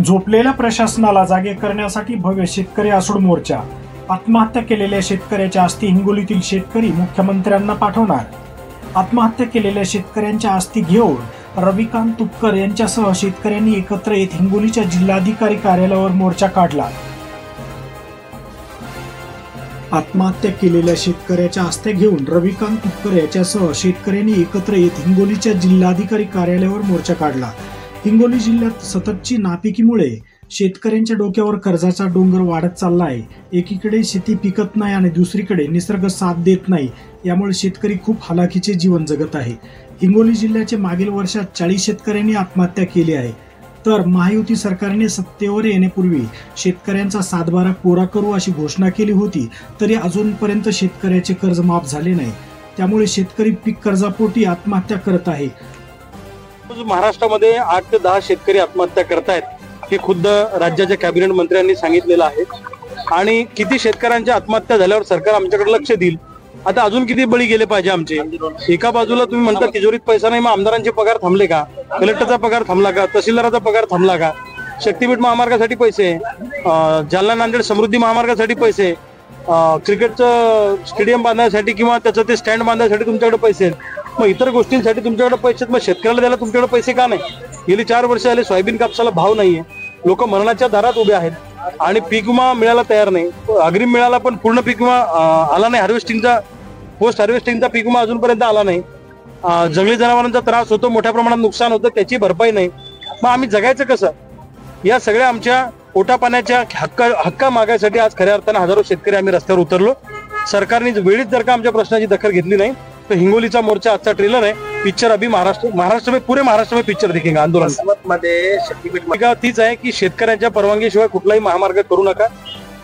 झोपलेल्या प्रशासनाला जागे करण्यासाठी भव्य शेतकरी आसूड मोर्चा। आत्महत्या केलेल्या शेतकऱ्याच्या अस्थी हिंगोलीतील शेतकरी मुख्यमंत्र्यांना पाठवणार। आत्महत्या केलेल्या शेतकऱ्यांच्या अस्थी घेऊन रविकांत तुपकर यांच्यासह शेतकऱ्यांनी एकत्र येत हिंगोलीच्या जिल्हाधिकारी कार्यालयावर मोर्चा काढला। आत्महत्या केलेल्या शेतकऱ्याच्या अस्थ्या घेऊन रविकांत तुपकर यांच्यासह शेतकऱ्यांनी एकत्र येत हिंगोलीच्या जिल्हाधिकारी कार्यालयावर मोर्चा काढला। हिंगोली जिल्ह्यात सततची नापिकीमुळे शेतकऱ्यांच्या डोक्यावर कर्जाचा डोंगर वाढत चालला आहे। एकीकडे शेती पिकत नाही आणि दुसरीकडे निसर्ग साथ देत नाही, यामुळे शेतकरी खूप हालाखीचे जीवन जगत आहे। हिंगोली जिल्ह्याचे मागील वर्षात 40 शेतकऱ्यांनी आत्महत्या केली आहे, तर महायुती सरकारने सत्तेवर येण्यापूर्वी शेतकऱ्यांचा 7/12 कोरा करू अशी घोषणा केली होती, तरी अजूनपर्यंत शेतकऱ्याचे कर्ज माफ झाले नाही। त्यामुळे शेतकरी पीक कर्जापोटी आत्महत्या करत आहे। महाराष्ट्रामध्ये 8 ते 10 शेतकरी आत्महत्या करतायत, हे खुद्द राज्याच्या कॅबिनेट मंत्र्यांनी सांगितलेलं आहे। आणि किती शेतकऱ्यांच्या आत्महत्या झाल्यावर सरकार आमच्याकडे लक्ष देईल। आता अजून किती बळी गेले पाहिजे आमचे? एका बाजूला तुम्ही म्हणता तिजोरीत पैसा नाही, मग आमदारांचे पगार थांबले का? कलेक्टरचा पगार थांबला का? तहसीलदाराचा पगार थांबला का? शक्तीपीठ महामार्गासाठी पैसे, जालना नांदेड समृद्धी महामार्गासाठी पैसे, क्रिकेटचं स्टेडियम बांधण्यासाठी किंवा त्याचं ते स्टँड बांधण्यासाठी तुमच्याकडे पैसे आहेत, मग इतर गोष्टींसाठी तुमच्याकडे पैसे आहेत, मग शेतकऱ्याला द्यायला तुमच्याकडे पैसे का नाही? गेली 4 वर्ष झाले सोयाबीन कापसाला भाव नाहीये, लोक मरणाच्या दारात उभे आहेत आणि पीक विमा मिळायला तयार नाही। अग्रिम मिळाला पण पूर्ण पीक विमा आला नाही, हार्वेस्टिंगचा पोस्ट हार्वेस्टिंगचा पीक विमा अजूनपर्यंत आला नाही। जंगली जनावरांचा त्रास होतो, मोठ्या प्रमाणात नुकसान होतं, त्याची भरपाई नाही। मग आम्ही जगायचं कसं? या सगळ्या आमच्या पोटा पाण्याच्या हक्का मागायसाठी आज खऱ्या अर्थानं हजारो शेतकरी आम्ही रस्त्यावर उतरलो। सरकारने वेळीच जर का आमच्या प्रश्नाची दखल घेतली नाही तर हिंगोलीचा मोर्चा आजचा ट्रेलर आहे। पिक्चर अभी महाराष्ट्र में पूरे महाराष्ट्र में पिक्चर दिखेगा। आंदोलन मध्ये शक्तीपीठ तीच आहे की शेतकऱ्यांच्या परवानगीशिवाय कुठलाही महामार्ग करू नका।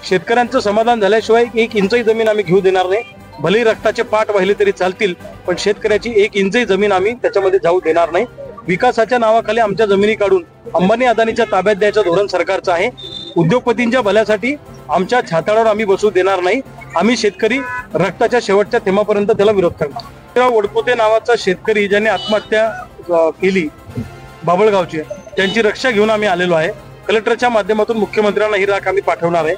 शेतकऱ्यांचं समाधान झाल्याशिवाय 1 इंचही जमीन आम्ही घेऊ देणार नाही। भले रक्ताचे पाठ वाहिले तरी चालतील, पण शेतकऱ्याची 1 इंचही जमीन आम्ही त्याच्यामध्ये जाऊ देणार नाही। विकासाच्या नावाखाली आमच्या जमिनी काढून अंबानी अदानीच्या ताब्यात द्यायचं धोरण सरकारचं आहे। उद्योगपतींच्या भल्यासाठी आमच्या छाताडावर आम्ही बसू देणार नाही। आम्ही शेतकरी रक्ताच्या शेवटच्या थेंबापर्यंत त्याला विरोध करणार। वडपोते नावाचा शेतकरी ज्याने आत्महत्या केली बाबळगावची, त्यांची रक्षा घेऊन आम्ही आलेलो आहे। कलेक्टरच्या माध्यमातून मुख्यमंत्र्यांना ही राख आम्ही पाठवणार आहे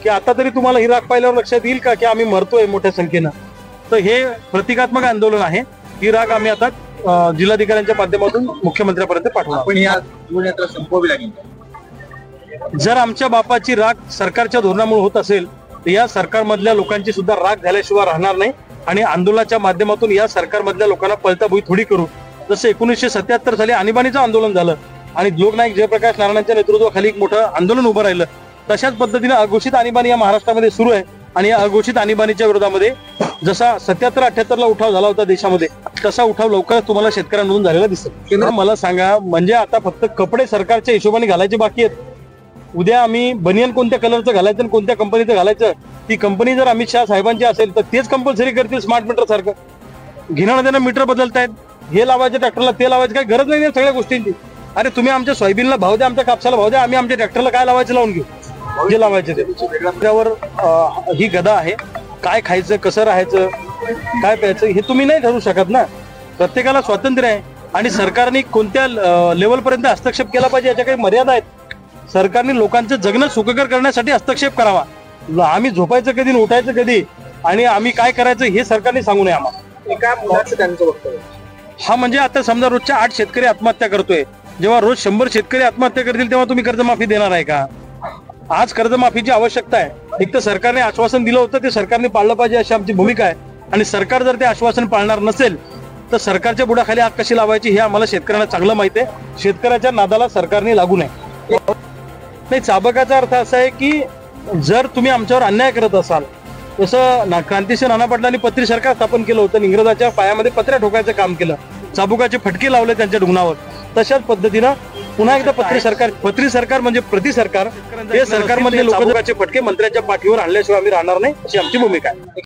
की आता तरी तुम्हाला ही राख पाहिल्यावर लक्षात येईल का की आम्ही मरतोय मोठ्या संख्येनं। तर हे प्रतिकात्मक आंदोलन आहे। ही राख आम्ही आता जिल्हाधिकाऱ्यांच्या माध्यमातून मुख्यमंत्र्यांपर्यंत पाठवणार। पण या यात्रा संपवावी लागेल। जर आमच्या बापाची राख सरकारच्या धोरणामुळे होत असेल तर या सरकारमधल्या लोकांची सुद्धा राख झाल्याशिवाय राहणार नाही। आणि आंदोलनाच्या माध्यमातून या सरकारमधल्या लोकांना पळता भुई थोडी करू। जसं 1977 साली आणीबाणीचं आंदोलन झालं आणि लोकनायक जयप्रकाश नारायणांच्या नेतृत्वाखाली एक मोठं आंदोलन उभं राहिलं, तशाच पद्धतीने अघोषित आणीबाणी या महाराष्ट्रामध्ये सुरू आहे। आणि या अघोषित आणीबाणीच्या विरोधामध्ये जसा 77-78 ला उठाव झाला होता देशामध्ये, तसा उठाव लवकरच तुम्हाला शेतकऱ्यांमधून झालेला दिसेल। मला सांगा, म्हणजे आता फक्त कपडे सरकारच्या हिशोबाने घालायचे बाकी आहेत। उद्या आम्ही बनियन कोणत्या कलरचं घालायचं आणि कोणत्या कंपनीचं घालायचं, ती कंपनी जर अमित शहा साहेबांची असेल तर तेच कंपल्सरी करतील। स्मार्ट मीटर सारखं घेणं देणं मीटर बदलतायत, हे लावायचं ट्रॅक्टरला, ते लावायचं, काही गरज नाही सगळ्या गोष्टींची। अरे तुम्ही आमच्या सोयाबीनला भाव द्या, आमच्या कापसाला भाव द्या, आम्ही आमच्या ट्रॅक्टरला काय लावायचं लावून घेऊ, जे लावायचे ते। त्यावर ही गदा आहे, काय खायचं, कसं राहायचं, काय प्यायचं हे तुम्ही नाही ठरवू शकत ना। प्रत्येकाला स्वातंत्र्य आहे आणि सरकारने कोणत्या लेवलपर्यंत हस्तक्षेप केला पाहिजे याच्या काही मर्यादा आहेत। सरकारने लोकांचं जगणं सुखकर करण्यासाठी हस्तक्षेप करावा। आम्ही झोपायचं कधी, उठायचं कधी आणि आम्ही काय करायचं हे सरकारने सांगू नये आम्हाला। हा म्हणजे आता समजा रोजच्या 8 शेतकरी आत्महत्या करतोय, जेव्हा रोज 100 शेतकरी आत्महत्या करतील तेव्हा तुम्ही कर्जमाफी देणार आहे का? आज कर्जमाफीची आवश्यकता आहे। एक तर सरकारने आश्वासन दिलं होतं, ते सरकारने पाळलं पाहिजे अशी आमची भूमिका आहे। आणि सरकार जर ते आश्वासन पाळणार नसेल तर सरकारच्या बुडाखाली आग कशी लावायची हे आम्हाला शेतकऱ्यांना चांगलं माहिती आहे। शेतकऱ्याच्या नादाला सरकारने लागू नये। नाही, चाबकाचा अर्थ असा आहे की जर तुम्ही आमच्यावर अन्याय करत असाल, जसं क्रांतिसिंह नाना पाटलांनी पत्री सरकार स्थापन केलं होतं, इंग्रजाच्या पायामध्ये पत्र्या ठोकायचं काम केलं, चाबुकाचे फटके लावले त्यांच्या ढुंगणावर, तशाच पद्धतीनं पुन्हा एकदा पत्री सरकार म्हणजे प्रति सरकार, हे सरकारमधले लोकांचे फटके मंत्र्यांच्या पाठीवर आणल्याशिवाय आम्ही राहणार नाही अशी आमची भूमिका आहे।